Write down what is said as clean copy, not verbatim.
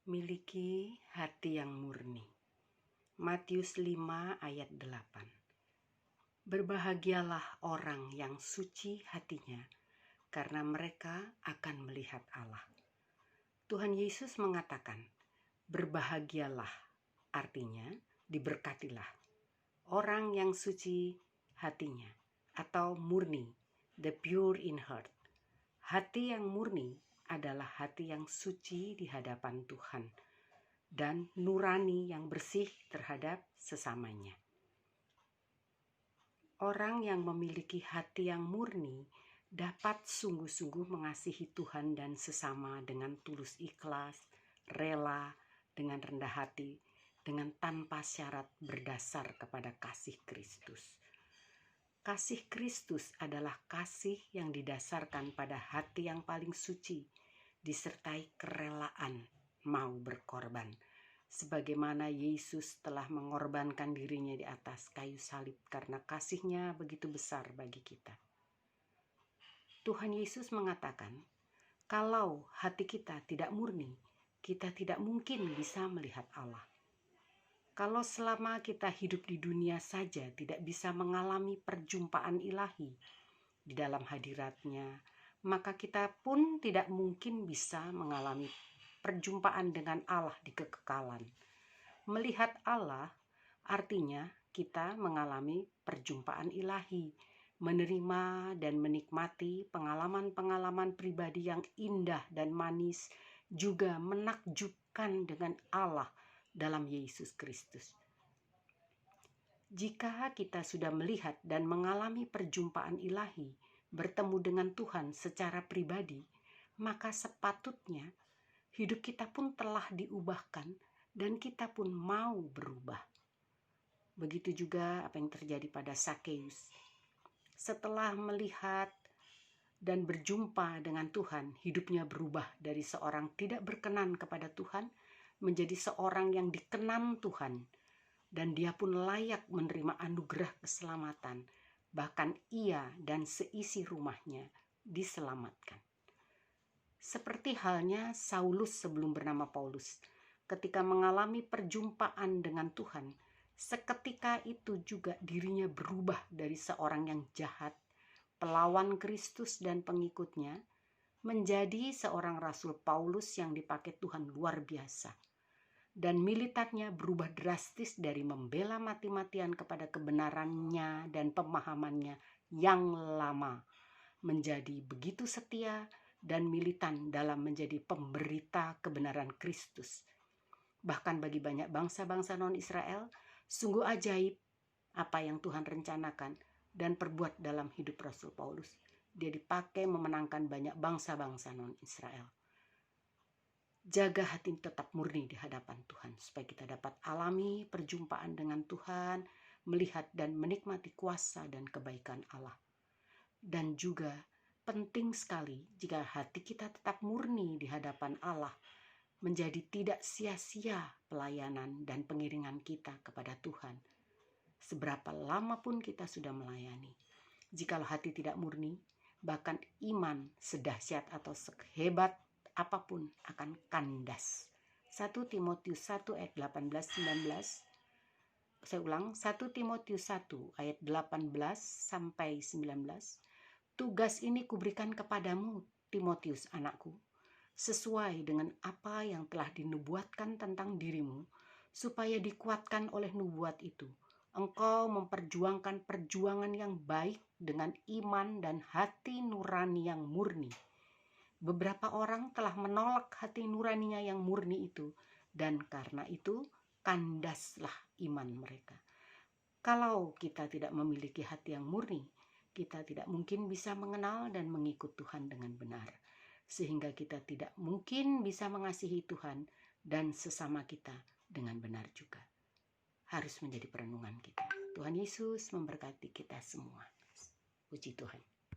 Miliki hati yang murni. Matius 5 ayat 8. Berbahagialah orang yang suci hatinya, karena mereka akan melihat Allah. Tuhan Yesus mengatakan, berbahagialah, artinya diberkatilah. Orang yang suci hatinya, atau murni, the pure in heart. Hati yang murni adalah hati yang suci di hadapan Tuhan dan nurani yang bersih terhadap sesamanya. Orang yang memiliki hati yang murni dapat sungguh-sungguh mengasihi Tuhan dan sesama dengan tulus ikhlas, rela, dengan rendah hati, dengan tanpa syarat berdasar kepada kasih Kristus. Kasih Kristus adalah kasih yang didasarkan pada hati yang paling suci, disertai kerelaan mau berkorban, sebagaimana Yesus telah mengorbankan dirinya di atas kayu salib karena kasih-Nya begitu besar bagi kita. Tuhan Yesus mengatakan, kalau hati kita tidak murni, kita tidak mungkin bisa melihat Allah. Kalau selama kita hidup di dunia saja tidak bisa mengalami perjumpaan ilahi di dalam hadirat-Nya, maka kita pun tidak mungkin bisa mengalami perjumpaan dengan Allah di kekekalan. Melihat Allah artinya kita mengalami perjumpaan ilahi, menerima dan menikmati pengalaman-pengalaman pribadi yang indah dan manis, juga menakjubkan dengan Allah dalam Yesus Kristus. Jika kita sudah melihat dan mengalami perjumpaan ilahi, bertemu dengan Tuhan secara pribadi, maka sepatutnya hidup kita pun telah diubahkan dan kita pun mau berubah. Begitu juga apa yang terjadi pada Sakeus. Setelah melihat dan berjumpa dengan Tuhan, hidupnya berubah dari seorang tidak berkenan kepada Tuhan menjadi seorang yang dikenan Tuhan, dan dia pun layak menerima anugerah keselamatan. Bahkan ia dan seisi rumahnya diselamatkan. Seperti halnya Saulus sebelum bernama Paulus, ketika mengalami perjumpaan dengan Tuhan, seketika itu juga dirinya berubah dari seorang yang jahat, pelawan Kristus dan pengikutnya, menjadi seorang Rasul Paulus yang dipakai Tuhan luar biasa. Dan militannya berubah drastis dari membela mati-matian kepada kebenarannya dan pemahamannya yang lama, menjadi begitu setia dan militan dalam menjadi pemberita kebenaran Kristus. Bahkan bagi banyak bangsa-bangsa non-Israel, sungguh ajaib apa yang Tuhan rencanakan dan perbuat dalam hidup Rasul Paulus. Dia dipakai memenangkan banyak bangsa-bangsa non-Israel. Jaga hati tetap murni di hadapan Tuhan, supaya kita dapat alami perjumpaan dengan Tuhan, melihat dan menikmati kuasa dan kebaikan Allah. Dan juga penting sekali jika hati kita tetap murni di hadapan Allah, menjadi tidak sia-sia pelayanan dan pengiringan kita kepada Tuhan. Seberapa lama pun kita sudah melayani, jikalau hati tidak murni, bahkan iman sedahsyat atau sehebat apapun akan kandas. 1 Timotius 1 ayat 18-19. Saya ulang, 1 Timotius 1 ayat 18 sampai 19. Tugas ini kuberikan kepadamu, Timotius anakku, sesuai dengan apa yang telah dinubuatkan tentang dirimu, supaya dikuatkan oleh nubuat itu. Engkau memperjuangkan perjuangan yang baik dengan iman dan hati nurani yang murni. Beberapa orang telah menolak hati nuraninya yang murni itu, dan karena itu kandaslah iman mereka. Kalau kita tidak memiliki hati yang murni, kita tidak mungkin bisa mengenal dan mengikut Tuhan dengan benar, sehingga kita tidak mungkin bisa mengasihi Tuhan dan sesama kita dengan benar juga. Harus menjadi perenungan kita. Tuhan Yesus memberkati kita semua. Puji Tuhan.